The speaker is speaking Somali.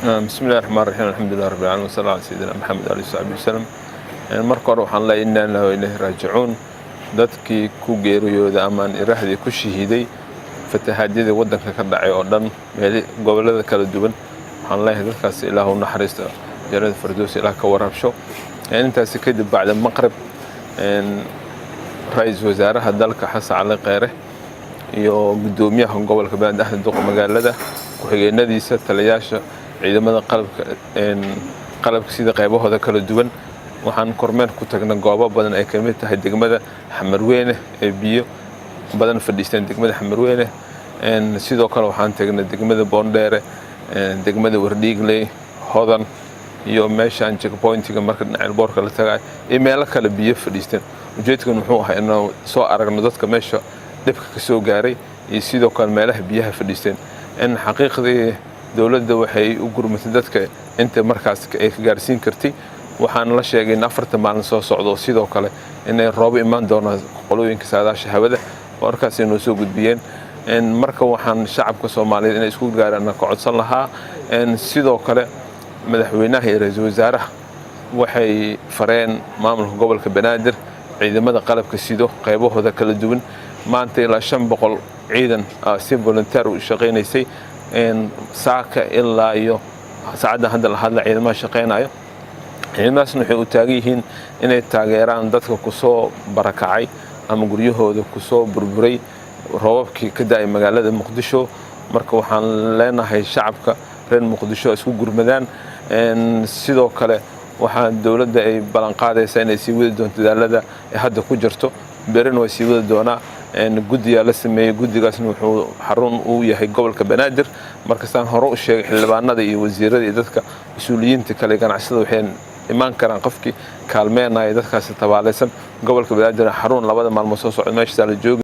بسم الله الرحمن الرحيم الحمد لله رب العالمين والصلاة على سيدنا محمد عليه وصحبه وسلم marka hore waxaan leeyahay inna lillahi wa inna ilayhi raaji'uun dadkii ku geeriyooday ama iraahdii ku shahiiday fatahaadida wadanka ka dhacay oo dhan meel gobolada kala duwan waxaan leeyahay dadkaas Ilaahu naxariisto jannada firdaws Ilaah ka warabsho intaas kadib bacda maqrib ra'iisul wasaaraha dalka Xasan Cali Kheyre iyo gudoomiyaha gobolka Banaadir duqa magaalada ku xigeenadiisa taliyaasha ciidamada qalabka sida qaybahooda kala duwan waxaan kormeer ku tagnay goobo badan ay ka mid tahay degmada Xamarweyne ee biyo badan fadhiistaan degmada Xamarweyne sidoo kale waxaan tagnay degmada Boondheere degmada Wardhiigley Hodan iyo meeshaan checkpointiga marka dhinaca boorka la tagay email kala biyo fadhiistaan ujeedkan wuxuu ahaa inuu soo aragno dadka meesha dibka ka soo gaaray iyo sidoo kale meelaha biyaha fadhiistaan in xaqiiqdii dawladda waxay u gurmatay dadka inta markaas ay ka gaarsiin kartay waxaan la sheegay in 4 maalin soo socdo sidoo kale inay roob imaan doonaan qolooyinka saadaasha hawada warkaas inuu soo gudbiyeen marka waxaan shacabka Soomaaliyeed inay isku gaaraan ka codsan lahaa sidoo kale madaxweynaha iyo ra'iisul wasaaraha waxay fareen maamulka gobolka Banaadir ciidamada qalabka sido qaybahooda kala duwan maanta ilaa 500 ciidan si volunteer u shaqeynaysay saaka ilaa iyo saacada hadda la hadla ciidamada shaqeynayo ciidamadaasna waxay u taagan yihiin inay taageeraan dadka ku soo barakacay ama guryahooda ku soo burburay roobabkii ka daay magaalada Muqdisho marka waxaan leenahay shacabka reer Muqdisho isku gurmadaan sidoo kale waxaan dawladda ay balan qaadaysaa inay sii wadi doonto dadaalada ay hadda ku jirto beerina way sii wadi doonaa guddiga la sameeyay guddigaasna wuxuu xarun u yahay gobolka Banaadir marka hore u sheegay xildhibaanada iyo wasiirada iyo dadka mas'uuliyiinta kale ganacsiga waxay imaan karaan qofkii kaalmeynaya dadkaas tabaalaysan gobolka Banaadir xarun labada maalmood soo socda meesha la joogo